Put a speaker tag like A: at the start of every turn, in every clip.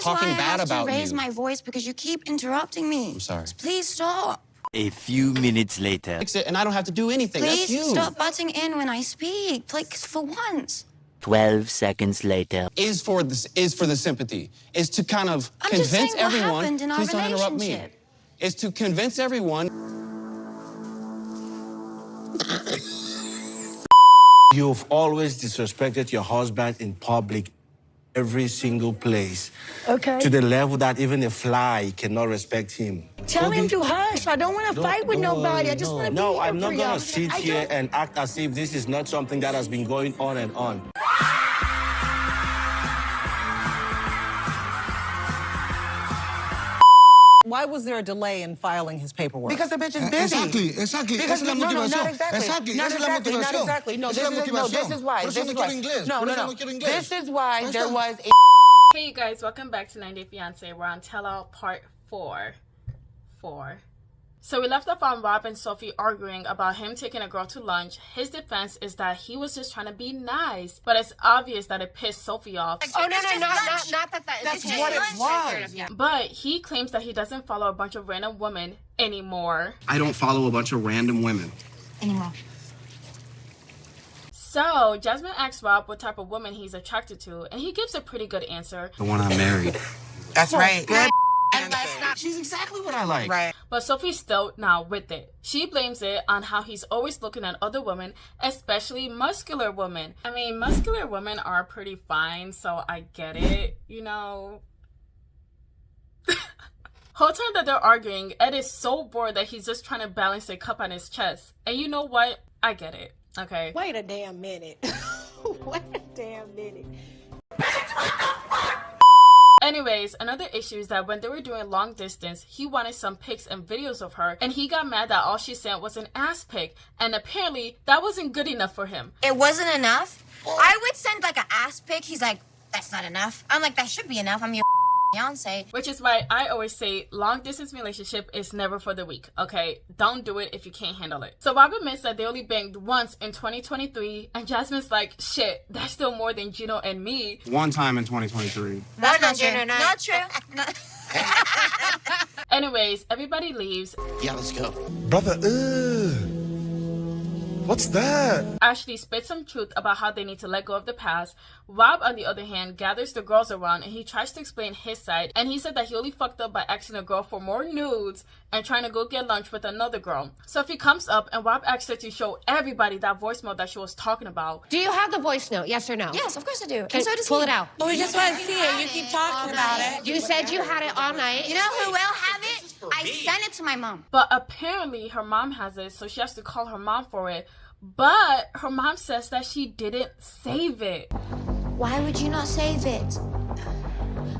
A: talking bad about you.
B: I have to raise my voice because you keep interrupting me.
A: I'm sorry.
B: Please stop.
C: A few minutes later.
A: Fix it, and I don't have to do anything.
B: Please
A: That's you.
B: stop butting in when I speak. Like, for once.
C: 12 seconds later.
A: Is for the sympathy. Is to kind of
B: I'm just
A: convince
B: saying what
A: everyone.
B: happened in our
A: Please don't interrupt me.
B: relationship.
A: Is to convince everyone.
D: You've always disrespected your husband in public, every single place.
E: Okay.
D: To the level that even a fly cannot respect him.
E: Tell him to hush. I don't want to fight with nobody. I just want to be
D: No,
E: here
D: I'm not
E: for
D: going
E: y'all.
D: to sit here and act as if this is not something that has been going on and on.
F: Why was there a delay in filing his paperwork?
G: Because the bitch is busy.
H: Exactly.
G: Because,
H: Esa es la
G: no,
H: motivación.
G: not exactly.
H: Exactly.
G: Not
H: Esa es la
G: exactly. Not
H: motivación.
G: exactly. No,
H: Esa es la motivación.
G: this is why.
H: Por eso
G: This is
H: no
G: why.
H: quiero inglés.
G: No,
H: Por
G: no,
H: eso
G: no.
H: no quiero inglés.
G: This is why there was a...
I: Hey you guys, welcome back to 90 Day Fiance. We're on Tell All Part 4. So we left off on Rob and Sophie arguing about him taking a girl to lunch. His defense is that he was just trying to be nice, but it's obvious that it pissed Sophie off.
B: Oh, no, not that.
G: That's what it was.
I: But he claims that he doesn't follow a bunch of random women anymore.
A: I don't follow a bunch of random women.
B: Anymore.
I: So Jasmine asks Rob what type of woman he's attracted to, and he gives a pretty good answer.
A: The one I married.
G: That's right. Good.
A: She's exactly what I like.
G: Right.
I: But Sophie's still not with it. She blames it on how he's always looking at other women, especially muscular women. I mean, muscular women are pretty fine, so I get it, you know. Whole time that they're arguing, Ed is so bored that he's just trying to balance a cup on his chest. And you know what? I get it. Okay.
E: Wait a damn minute. Wait a damn minute.
I: Anyways, another issue is that when they were doing long distance, he wanted some pics and videos of her, and he got mad that all she sent was an ass pic, and apparently that wasn't good enough for him.
B: It wasn't enough? I would send, like, an ass pic. He's like, that's not enough. I'm like, that should be enough. I'm your fiance.
I: Which is why I always say long distance relationship is never for the weak, okay? Don't do it if you can't handle it. So Rob admits that they only banged once in 2023, and Jasmine's like, shit, that's still more than Gino and me.
A: One time in 2023.
B: That's not true. Not true.
I: Anyways, everybody leaves.
A: Yeah, let's go.
H: Brother, what's that?
I: Ashley spits some truth about how they need to let go of the past. Rob, on the other hand, gathers the girls around and he tries to explain his side. And he said that he only fucked up by asking a girl for more nudes and trying to go get lunch with another girl. Sophie comes up and Rob asks her to show everybody that voicemail that she was talking about.
J: Do you have the voice note? Yes or no?
B: Yes, of course I do.
J: Okay,
B: And so does
J: pull
B: he.
J: it out.
E: Well, we just want to see it. You keep talking about it.
J: You said you had it all night.
B: You know who will have it? I sent it to my mom.
I: But apparently her mom has it, so she has to call her mom for it. But her mom says that she didn't save it.
B: Why would you not save it?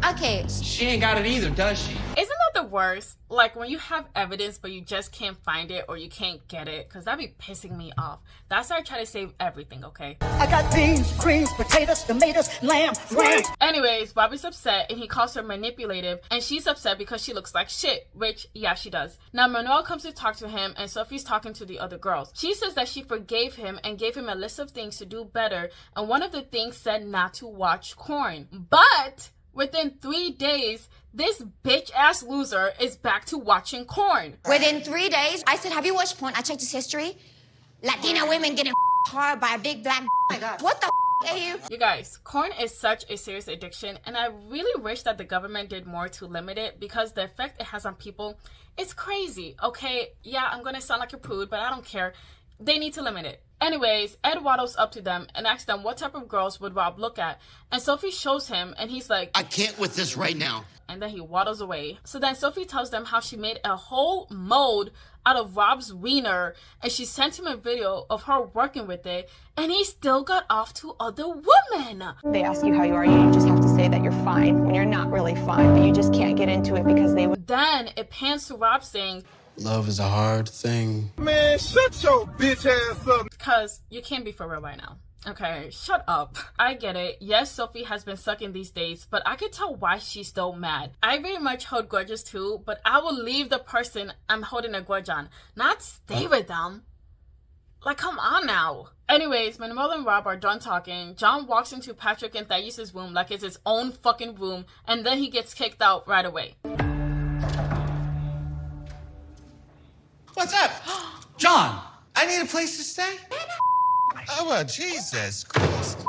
B: Okay.
A: She ain't got it either, does she?
I: Isn't that the worst? Like when you have evidence but you just can't find it or you can't get it, because that'd be pissing me off. That's why I try to save everything, okay?
E: I got beans, greens, potatoes, tomatoes, lamb, ram.
I: Anyways, Bobby's upset and he calls her manipulative, and she's upset because she looks like shit, which, yeah, she does. Now, Manuel comes to talk to him and Sophie's talking to the other girls. She says that she forgave him and gave him a list of things to do better, and one of the things said not to watch porn. But within 3 days, this bitch-ass loser is back to watching porn.
B: Within 3 days, I said, have you watched porn? I checked his history. Latina women getting hard by a big black. Oh my God. What the are you?
I: You guys, porn is such a serious addiction, and I really wish that the government did more to limit it, because the effect it has on people is crazy, okay? Yeah, I'm gonna sound like a prude, but I don't care. They need to limit it. Anyways, Ed waddles up to them and asks them what type of girls would Rob look at. And Sophie shows him and he's like,
C: I can't with this right now.
I: And then he waddles away. So then Sophie tells them how she made a whole mold out of Rob's wiener and she sent him a video of her working with it, and he still got off to other women.
K: They ask you how you are, you just have to say that you're fine when you're not really fine, but you just can't get into it because they would.
I: Then it pans to Rob saying,
A: Love is a hard thing.
H: Man, shut your bitch ass up.
I: Because you can't be for real right now. Okay, shut up. I get it. Yes, Sophie has been sucking these days, but I can tell why she's still mad. I very much hold grudges too, but I will leave the person I'm holding a grudge on, not stay with them. Like, come on now. Anyways, Manuel and Rob are done talking. John walks into Patrick and Thais' room like it's his own fucking room, and then he gets kicked out right away.
A: What's up? John, I need a place to stay.
H: Oh, well, Jesus Christ.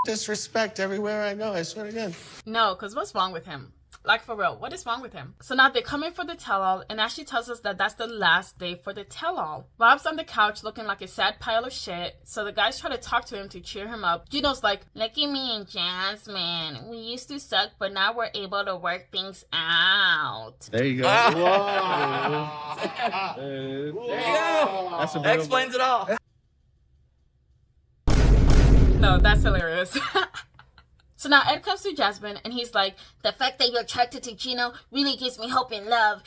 A: Disrespect everywhere I go, I swear to God.
I: No, because what's wrong with him? Like, for real, what is wrong with him? So now they're coming for the tell-all, and Ashley tells us that that's the last day for the tell-all. Rob's on the couch looking like a sad pile of shit, so the guys try to talk to him to cheer him up. Gino's like, look at me and Jasmine. We used to suck, but now we're able to work things out.
A: There you go.
L: There you go. That's that explains it all.
I: No, that's hilarious. So now Ed comes to Jasmine and he's like, the fact that you're attracted to Gino really gives me hope and love.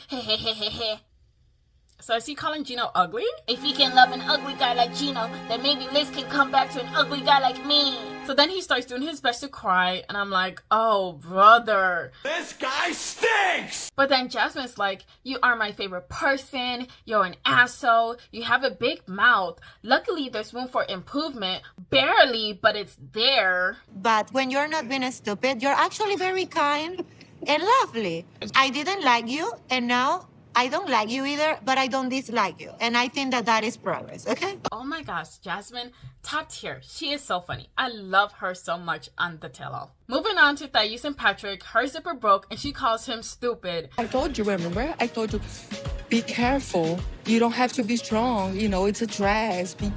I: So is he calling Gino ugly? If he can love an ugly guy like Gino, then maybe Liz can come back to an ugly guy like me. So then he starts doing his best to cry, and I'm like, oh, brother.
L: This guy stinks!
I: But then Jasmine's like, you are my favorite person. You're an asshole. You have a big mouth. Luckily, there's room for improvement. Barely, but it's there.
B: But when you're not being stupid, you're actually very kind and lovely. I didn't like you, and now I don't like you either, but I don't dislike you. And I think that that is progress, okay?
I: Oh my gosh, Jasmine, top tier. She is so funny. I love her so much on the tell-all. Moving on to Thais and Patrick. Her zipper broke and she calls him stupid.
M: I told you, remember? I told you, be careful. You don't have to be strong. You know, it's a dress. Be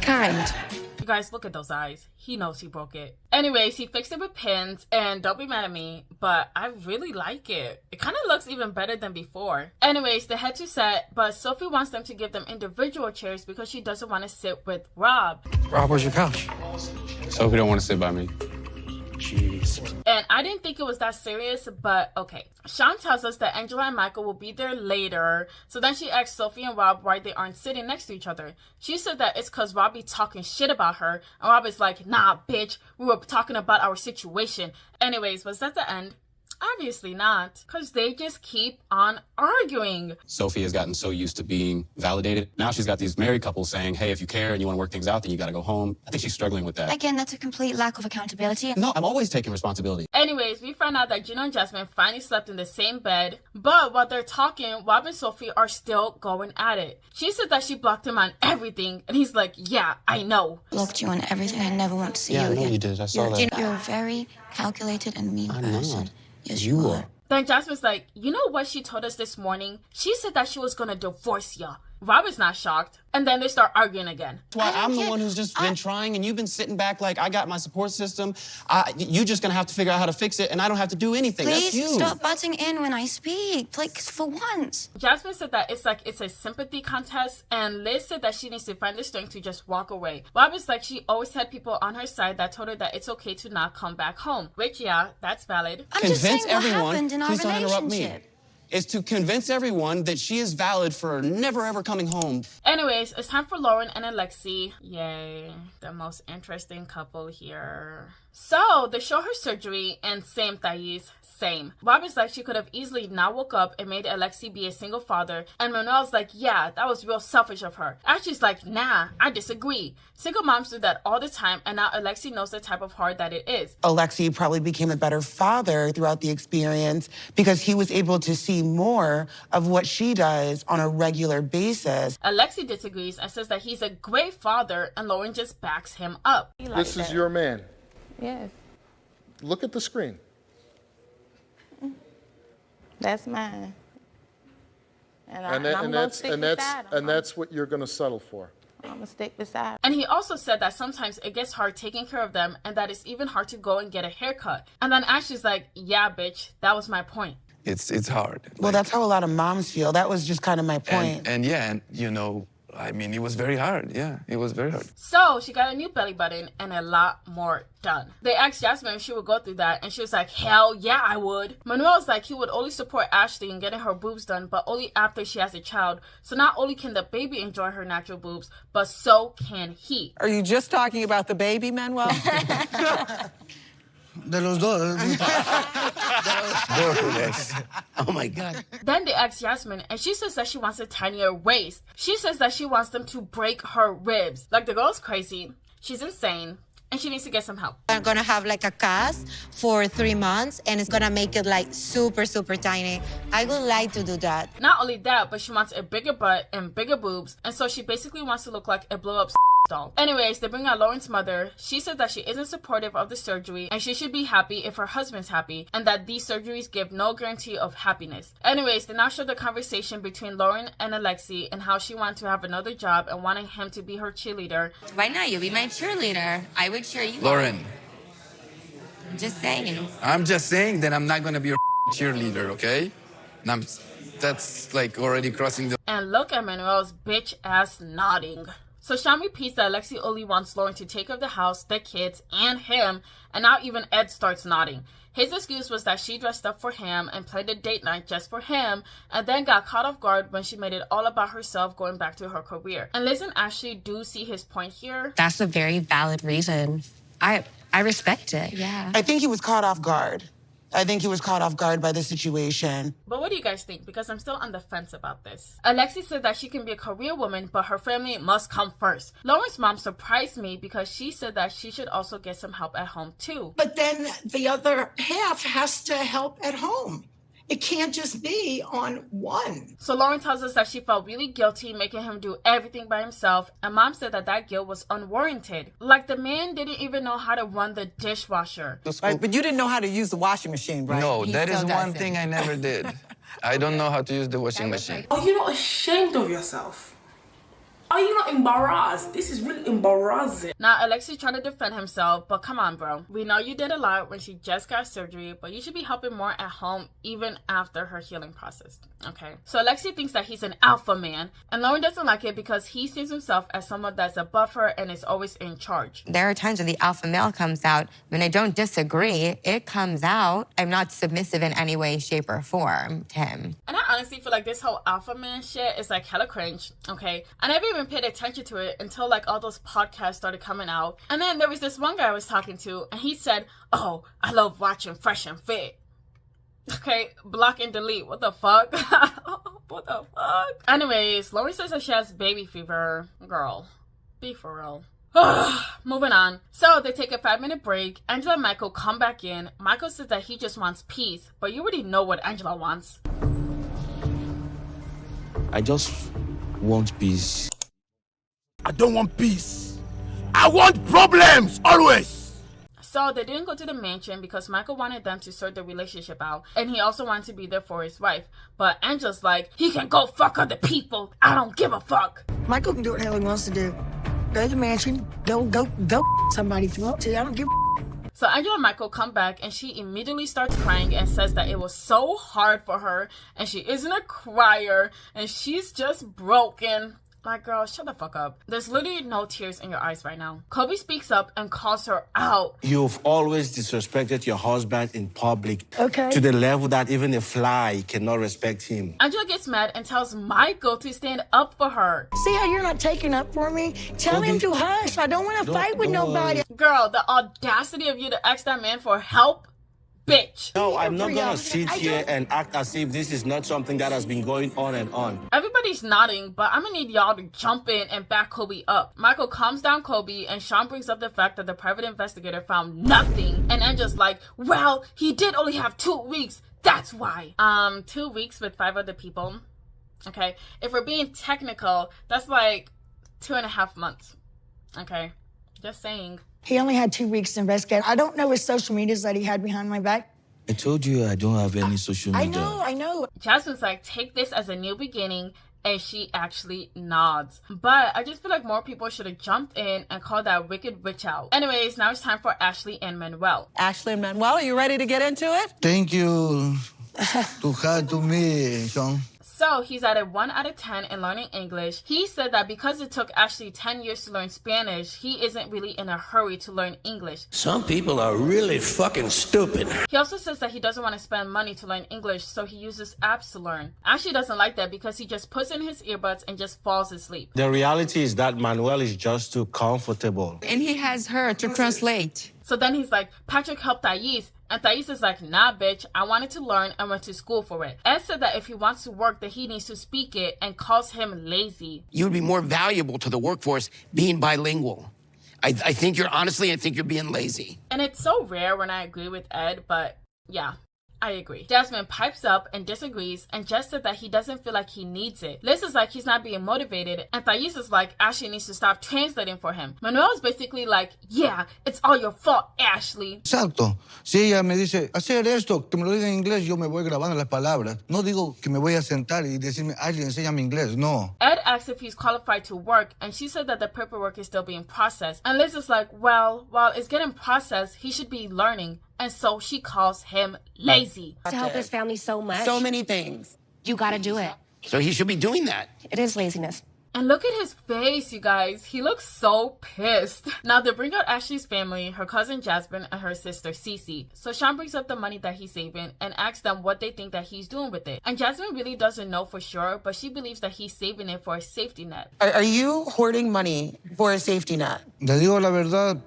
M: kind.
I: You guys, look at those eyes. He knows he broke it. Anyways, he fixed it with pins, and don't be mad at me, but I really like it. It kind of looks even better than before. Anyways, they head to set, but Sophie wants them to give them individual chairs because she doesn't want to sit with Rob.
A: Rob, where's your couch? Sophie don't want to sit by me. Jeez.
I: And I didn't think it was that serious, but okay. Sean tells us that Angela and Michael will be there later. So then she asks Sophie and Rob why they aren't sitting next to each other. She said that it's because Rob be talking shit about her. And Rob is like, nah, bitch. We were talking about our situation. Anyways, was that the end? Obviously not, because they just keep on arguing.
A: Sophie has gotten so used to being validated. Now she's got these married couples saying, hey, if you care and you want to work things out, then you got to go home. I think she's struggling with that.
B: Again, that's a complete lack of accountability.
A: No, I'm always taking responsibility.
I: Anyways, we find out that Gino and Jasmine finally slept in the same bed, but while they're talking, Rob and Sophie are still going at it. She said that she blocked him on everything, and he's like, yeah, I know.
B: Blocked you on everything. I never want to see you
A: Yeah, I know
B: again.
A: you did. I saw that.
B: You're a very calculated and mean
A: I'm
B: person.
A: not.
B: Yes, you are.
I: Then Jasmine's like, you know what she told us this morning? She said that she was gonna divorce ya. Rob is not shocked. And then they start arguing again.
A: That's why I'm the one who's just been trying, and you've been sitting back like, I got my support system. You're just gonna have to figure out how to fix it, and I don't have to do anything.
B: Please
A: That's you.
B: stop butting in when I speak. Like, for once.
I: Jasmine said that it's a sympathy contest, and Liz said that she needs to find the strength to just walk away. Rob is like, she always had people on her side that told her that it's okay to not come back home. Which, yeah, that's valid.
B: I'm just saying what happened in our
A: Please don't interrupt me.
B: relationship.
A: Is to convince everyone that she is valid for never ever coming home.
I: Anyways, it's time for Loren and Alexi. Yay, the most interesting couple here. So, they show her surgery, and same Thais, same. Rob is like, she could have easily not woke up and made Alexi be a single father. And Manuel's like, yeah, that was real selfish of her. Ashley's like, nah, I disagree. Single moms do that all the time, and now Alexi knows the type of heart that it is.
G: Alexi probably became a better father throughout the experience because he was able to see more of what she does on a regular basis.
I: Alexi disagrees and says that he's a great father, and Loren just backs him up.
H: This is your man.
K: Yes,
H: Look at the screen.
K: that's mine.
H: And that's what you're going to settle for.
K: I'm gonna stick beside.
I: And he also said that sometimes it gets hard taking care of them, and that it's even hard to go and get a haircut. And then Ashley's like, yeah, bitch, that was my point.
L: It's hard.
G: Well, that's how a lot of moms feel. That was just kind of my point.
L: And yeah, and you know, I mean, it was very hard. Yeah, it was very hard.
I: So she got a new belly button and a lot more done. They asked Jasmine if she would go through that, and she was like, hell yeah, I would. Manuel's like, he would only support Ashley in getting her boobs done, but only after she has a child. So not only can the baby enjoy her natural boobs, but so can he.
F: Are you just talking about the baby, Manuel?
A: De los dos.
C: Oh my God.
I: Then they ask Yasmin, and she says that she wants a tinier waist. She says that she wants them to break her ribs. Like, the girl's crazy. She's insane. And she needs to get some help.
B: I'm gonna have like a cast for 3 months and it's gonna make it like super, super tiny. I would like to do that.
I: Not only that, but she wants a bigger butt and bigger boobs. And so she basically wants to look like a blow-up doll. Anyways, they bring out Loren's mother. She said that she isn't supportive of the surgery and she should be happy if her husband's happy and that these surgeries give no guarantee of happiness. Anyways, they now show the conversation between Loren and Alexi and how she wanted to have another job and wanting him to be her cheerleader.
N: Why not? You'll be my cheerleader. I would cheer you
L: Loren.
N: on. I'm just saying.
L: I'm just saying that I'm not going to be your cheerleader, okay? And that's like already crossing the...
I: And look at Manuel's bitch ass nodding. So Sean repeats that Alexi only wants Loren to take care of the house, the kids, and him, and now even Ed starts nodding. His excuse was that she dressed up for him and played a date night just for him, and then got caught off guard when she made it all about herself going back to her career. And Liz and Ashley do see his point here.
J: That's a very valid reason. I respect it, yeah.
G: I think he was caught off guard. I think he was caught off guard by the situation.
I: But what do you guys think? Because I'm still on the fence about this. Alexi said that she can be a career woman, but her family must come first. Loren's mom surprised me because she said that she should also get some help at home too.
E: But then the other half has to help at home. It can't just be on one.
I: So Loren tells us that she felt really guilty making him do everything by himself, and mom said that that guilt was unwarranted. Like, the man didn't even know how to run the dishwasher.
F: Right, but you didn't know how to use the washing machine, right?
L: No, that is one thing I never did. I don't know how to use the washing machine.
O: Are you not ashamed of yourself? Are you not embarrassed? This is really embarrassing.
I: Now, Alexi trying to defend himself, but come on, bro. We know you did a lot when she just got surgery, but you should be helping more at home even after her healing process, okay? So Alexi thinks that he's an alpha man, and Loren doesn't like it because he sees himself as someone that's above her and is always in charge.
N: There are times when the alpha male comes out. When I don't disagree, it comes out. I'm not submissive in any way, shape, or form to him.
I: And I honestly feel like this whole alpha man shit is like hella cringe, okay? I never even paid attention to it until like all those podcasts started coming out. And then there was this one guy I was talking to and he said, "Oh, I love watching Fresh and Fit." Okay, block and delete. What the fuck? What the fuck? Anyways, Loren says that she has baby fever. Girl, be for real. Moving on. So they take a 5-minute break. Angela and Michael come back in. Michael says that he just wants peace, but you already know what Angela wants.
D: I just want peace.
P: I don't want peace. I want problems, always.
I: So they didn't go to the mansion because Michael wanted them to sort the relationship out, and he also wanted to be there for his wife. But Angela's like, he can go fuck other people. I don't give a fuck.
E: Michael can do what the hell he wants to do. Go to the mansion. Go somebody if you want to. I don't give a.
I: So Angela and Michael come back and she immediately starts crying and says that it was so hard for her and she isn't a crier and she's just broken. Like, girl, shut the fuck up. There's literally no tears in your eyes right now. Kobe speaks up and calls her out.
D: You've always disrespected your husband in public.
E: Okay.
D: To the level that even a fly cannot respect him.
I: Angela gets mad and tells Michael to stand up for her.
E: See how you're not taking up for me? Tell him to hush. I don't want to fight with nobody.
I: Girl, the audacity of you to ask that man for help. Bitch.
D: No, I'm not gonna sit here and act as if this is not something that has been going on and on.
I: Everybody's nodding, but I'm gonna need y'all to jump in and back Kobe up. Michael calms down Kobe, and Sean brings up the fact that the private investigator found nothing. And Angela's like, well, he did only have 2 weeks. That's why. 2 weeks with 5 other people. Okay. If we're being technical, that's like 2.5 months. Okay. Just saying.
E: He only had 2 weeks to investigate. I don't know his social medias that he had behind my back.
P: I told you I don't have any social media.
E: I know.
I: Jasmine's like, take this as a new beginning, and she actually nods. But I just feel like more people should have jumped in and called that wicked witch out. Anyways, now it's time for Ashley and Manuel.
F: Ashley and Manuel, are you ready to get into it?
P: Thank you to me, Sean.
I: So he's at a 1 out of 10 in learning English. He said that because it took Ashley 10 years to learn Spanish, he isn't really in a hurry to learn English.
P: Some people are really fucking stupid.
I: He also says that he doesn't want to spend money to learn English, so he uses apps to learn. Ashley doesn't like that because he just puts in his earbuds and just falls asleep.
D: The reality is that Manuel is just too comfortable.
M: And he has her to translate.
I: So then he's like, Patrick helped Thais, And Thais is like, nah, bitch, I wanted to learn and went to school for it. Ed said that if he wants to work, that he needs to speak it and calls him lazy.
Q: You would be more valuable to the workforce being bilingual. I think you're being lazy.
I: And it's so rare when I agree with Ed, but yeah. I agree. Jasmine pipes up and disagrees and just said that he doesn't feel like he needs it. Liz is like he's not being motivated, and Thais is like Ashley needs to stop translating for him. Manuel is basically like, yeah, it's all your fault, Ashley.
R: Exacto. Si ella me dice, hacer esto, que me lo diga en inglés, yo me voy grabando las palabras. No digo que me voy a sentar y decirme, Ashley, enséñame inglés. No.
I: Ed asks if he's qualified to work, and she said that the paperwork is still being processed. And Liz is like, well, while it's getting processed, he should be learning. And so she calls him lazy.
J: To help his family so much.
G: So many things.
J: You gotta do it.
Q: So he should be doing that.
J: It is laziness.
I: And look at his face, you guys. He looks so pissed. Now, they bring out Ashley's family, her cousin Jasmine, and her sister Cece. So Sean brings up the money that he's saving and asks them what they think that he's doing with it. And Jasmine really doesn't know for sure, but she believes that he's saving it for a safety net.
G: Are you hoarding money for a safety net?
R: Le digo la verdad,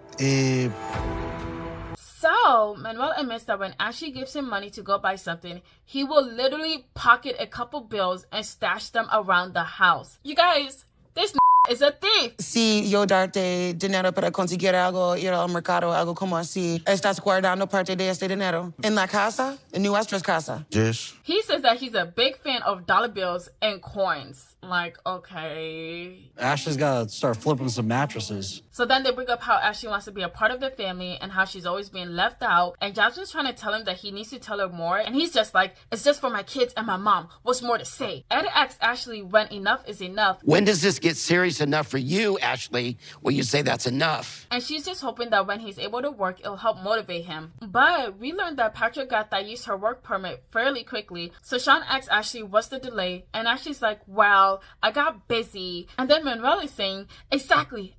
I: So, Manuel admits that when Ashley gives him money to go buy something, he will literally pocket a couple bills and stash them around the house. You guys, this is a thief.
G: Si yo darte dinero para conseguir algo, ir al mercado, algo como así, estás guardando parte de este dinero en la casa, en nuestra casa.
R: Yes.
I: He says that he's a big fan of dollar bills and coins. Like, okay.
S: Ashley's got to start flipping some mattresses.
I: So then they bring up how Ashley wants to be a part of the family and how she's always being left out. And Jasmine's trying to tell him that he needs to tell her more. And he's just like, it's just for my kids and my mom. What's more to say? Ed asks Ashley when enough is enough.
Q: When does this get serious enough for you, Ashley, where you say that's enough?
I: And she's just hoping that when he's able to work, it'll help motivate him. But we learned that Patrick got Thais her work permit fairly quickly. So Sean asks Ashley, what's the delay? And Ashley's like, well, I got busy. And then Manuel is saying, exactly.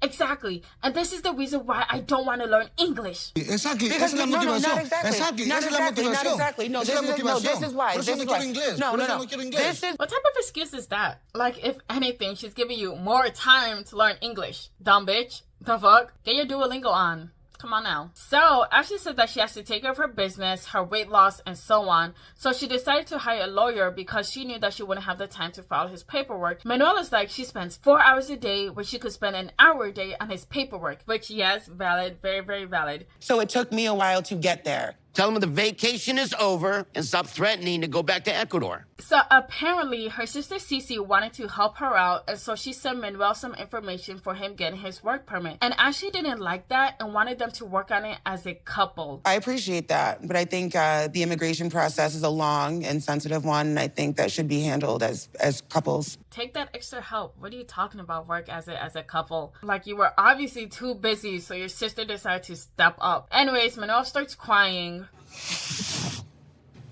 I: And this is the reason why I don't want to learn English.
R: Exactly.
G: Because,
R: Esa es la motivación.
G: not exactly.
R: Not exactly.
G: No, this is why. This is why. No.
I: This is, what type of excuse is that? Like, if anything, she's giving you more time to learn English. Dumb bitch. The fuck? Get your Duolingo on. Come on now. So, Ashley said that she has to take care of her business, her weight loss, and so on. So she decided to hire a lawyer because she knew that she wouldn't have the time to file his paperwork. Manuel is like, she spends 4 hours a day where she could spend an hour a day on his paperwork. Which, yes, valid. Very, very valid.
G: So it took me a while to get there.
Q: Tell him the vacation is over and stop threatening to go back to Ecuador.
I: So apparently her sister Cece wanted to help her out, and so she sent Manuel some information for him getting his work permit. And Ashley didn't like that and wanted them to work on it as a couple.
G: I appreciate that, but I think the immigration process is a long and sensitive one, and I think that should be handled as couples.
I: Take that extra help. What are you talking about, work as a couple? Like, you were obviously too busy, so your sister decided to step up. Anyways, Manuel starts crying.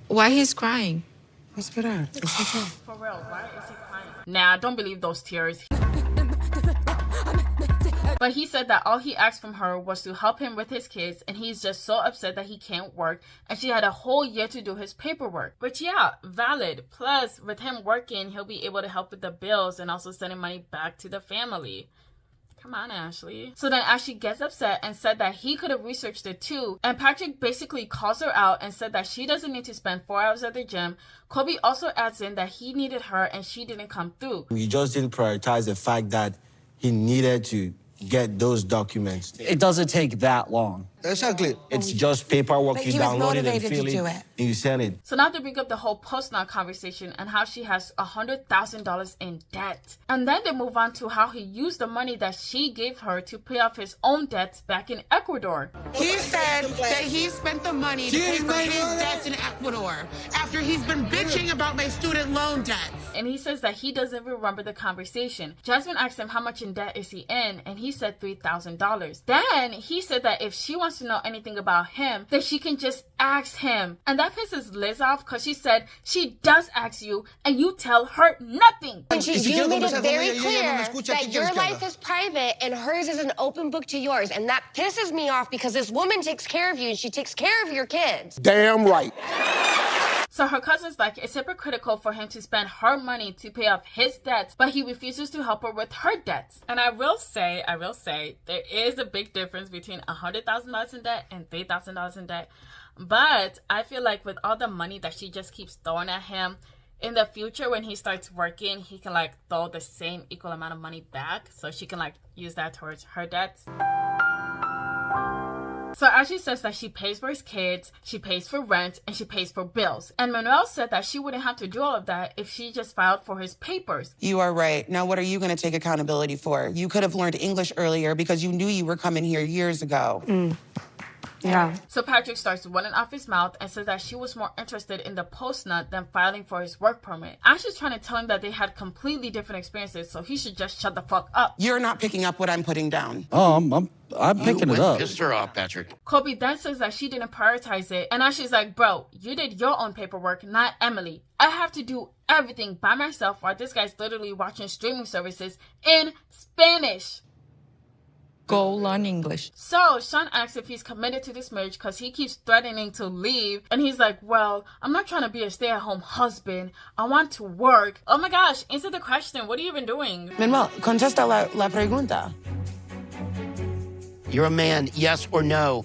M: Why he's crying?
G: Espera.
I: For real, why is he crying? Nah, don't believe those tears. But he said that all he asked from her was to help him with his kids, and he's just so upset that he can't work, and she had a whole year to do his paperwork. Which, yeah, valid. Plus, with him working, he'll be able to help with the bills and also sending money back to the family. Come on, Ashley. So then Ashley gets upset and said that he could have researched it too. And Patrick basically calls her out and said that she doesn't need to spend 4 hours at the gym. Kobe also adds in that he needed her and she didn't come through.
D: We just didn't prioritize the fact that he needed to get those documents.
S: It doesn't take that long.
R: Exactly.
D: It's just paperwork.
N: But
D: You
N: he was
D: download it and
N: motivated
D: fill
N: to
D: it,
N: do it.
D: and you send it.
I: So now they bring up the whole post-now conversation and how she has $100,000 in debt. And then they move on to how he used the money that she gave her to pay off his own debts back in Ecuador.
G: He said that he spent the money to pay for his debts in Ecuador after he's been bitching about my student loan debt.
I: And he says that he doesn't remember the conversation. Jasmine asked him how much in debt is he in, and he said $3,000. Then he said that if she wants to know anything about him, that she can just ask him. And that pisses Liz off because she said she does ask you and you tell her nothing.
J: And you made it very clear that your life is private and hers is an open book to yours. And that pisses me off because this woman takes care of you and she takes care of your kids.
P: Damn right.
I: So her cousin's like, it's hypocritical for him to spend her money to pay off his debts, but he refuses to help her with her debts. And I will say, there is a big difference between $100,000 in debt and $3,000 in debt. But I feel like with all the money that she just keeps throwing at him, in the future when he starts working, he can like throw the same equal amount of money back, so she can like use that towards her debts. So Ashley says that she pays for his kids, she pays for rent, and she pays for bills. And Manuel said that she wouldn't have to do all of that if she just filed for his papers.
G: You are right. Now, what are you going to take accountability for? You could have learned English earlier because you knew you were coming here years ago.
N: Yeah.
I: So Patrick starts running off his mouth and says that she was more interested in the post-nut than filing for his work permit. Ashley's trying to tell him that they had completely different experiences, so he should just shut the fuck up.
G: You're not picking up what I'm putting down.
S: Oh, I'm picking it up.
Q: Pissed her off, Patrick.
I: Kobe then says that she didn't prioritize it, and Ashley's like, bro, you did your own paperwork, not Emily. I have to do everything by myself while this guy's literally watching streaming services in Spanish.
M: Go learn English.
I: So Sean asks if he's committed to this marriage because he keeps threatening to leave. And he's like, well, I'm not trying to be a stay-at-home husband. I want to work. Oh my gosh, answer the question. What are you even doing?
G: Manuel, contesta la pregunta.
Q: You're a man, yes or no?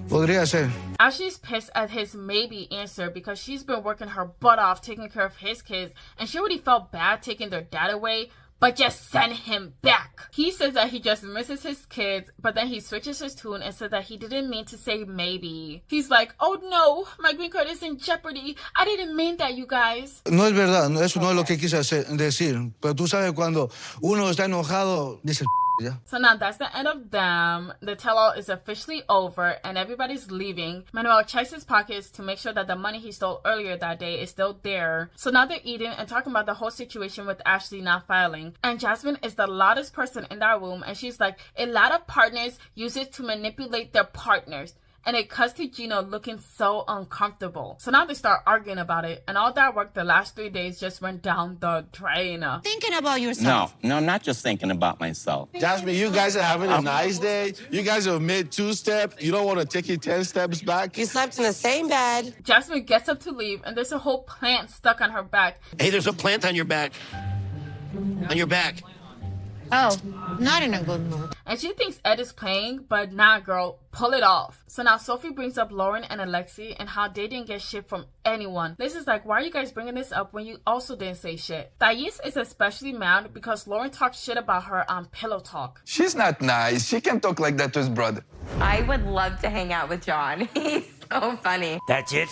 R: Podría ser.
I: Ashley's pissed at his maybe answer because she's been working her butt off taking care of his kids. And she already felt bad taking their dad away. But just send him back. He says that he just misses his kids, but then he switches his tune and says that he didn't mean to say maybe. He's like, oh no, my green card is in jeopardy. I didn't mean that, you guys.
R: No es verdad, eso no es lo que quise decir. Pero tú sabes cuando uno está enojado, dice ya.
I: So now that's the end of them. The tell-all is officially over and everybody's leaving. Manuel checks his pockets to make sure that the money he stole earlier that day is still there. So now they're eating and talking about the whole situation with Ashley not filing. And Jasmine is the loudest person in that room, and she's like, a lot of partners use it to manipulate their partners. And it cuts to Gino looking so uncomfortable. So now they start arguing about it. And all that work the last 3 days just went down the drain.
B: Thinking about yourself.
T: No, I'm not just thinking about myself.
D: Jasmine, you guys are having a nice day. You guys have made 2 steps. You don't want to take it 10 steps back.
N: You slept in the same bed.
I: Jasmine gets up to leave, and there's a whole plant stuck on her back.
Q: Hey, there's a plant on your back. On your back.
B: Oh, not in a good mood.
I: And she thinks Ed is playing, but nah, girl, pull it off. So now Sophie brings up Loren and Alexi and how they didn't get shit from anyone. Liz is like, why are you guys bringing this up when you also didn't say shit? Thais is especially mad because Loren talked shit about her on Pillow Talk.
L: She's not nice. She can talk like that to his brother.
N: I would love to hang out with John. He's so funny.
C: That's it?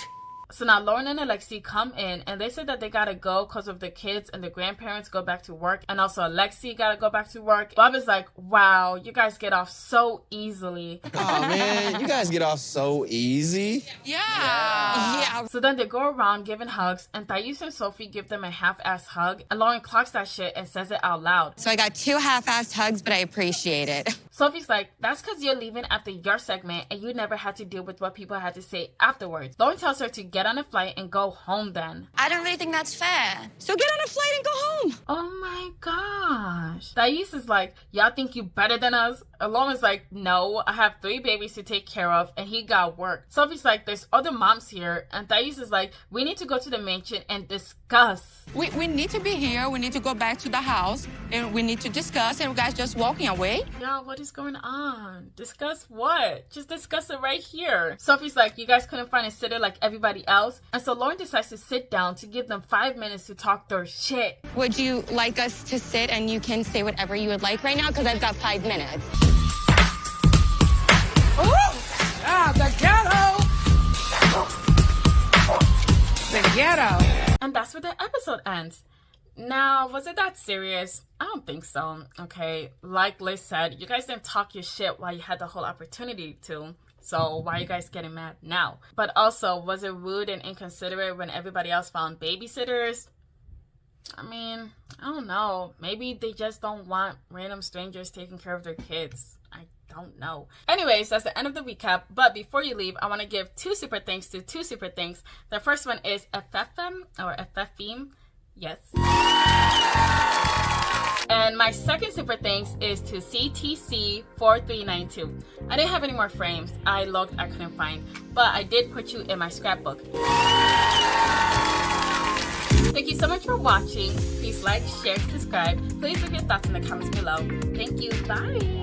I: So now Loren and Alexi come in and they said that they gotta go because of the kids and the grandparents go back to work. And also Alexi gotta go back to work. Bob is like, wow, you guys get off so easily.
A: Oh man, you guys get off so easy.
I: Yeah. So then they go around giving hugs and Thais and Sophie give them a half-assed hug. And Loren clocks that shit and says it out loud.
N: So I got 2 half-assed hugs, but I appreciate it.
I: Sophie's like, that's because you're leaving after your segment and you never had to deal with what people had to say afterwards. Loren tells her to get on a flight and go home then.
J: I don't really think that's fair.
N: So get on a flight and go home.
I: Oh my gosh. Thais is like, y'all think you better than us? And Loren's like, no, I have 3 babies to take care of and he got work. Sophie's like, there's other moms here. And Thais is like, we need to go to the mansion and discuss.
M: We need to be here. We need to go back to the house and we need to discuss. And you guys just walking away?
I: Y'all, what is going on? Discuss what? Just discuss it right here. Sophie's like, you guys couldn't find a sitter like everybody else. And so Loren decides to sit down to give them 5 minutes to talk their shit.
J: Would you like us to sit and you can say whatever you would like right now? Because I've got 5 minutes.
O: The ghetto! The ghetto!
I: And that's where the episode ends. Now, was it that serious? I don't think so, okay? Like Liz said, you guys didn't talk your shit while you had the whole opportunity to. So why are you guys getting mad now? But also, was it rude and inconsiderate when everybody else found babysitters? I mean, I don't know. Maybe they just don't want random strangers taking care of their kids. I don't know. Anyways, that's the end of the recap. But before you leave, I want to give 2 super thanks to 2 super thanks. The first one is FFM or FFM. Yes. And my second super thanks is to CTC4392. I didn't have any more frames. I looked, I couldn't find. But I did put you in my scrapbook. Thank you so much for watching. Please like, share, subscribe. Please leave your thoughts in the comments below. Thank you. Bye.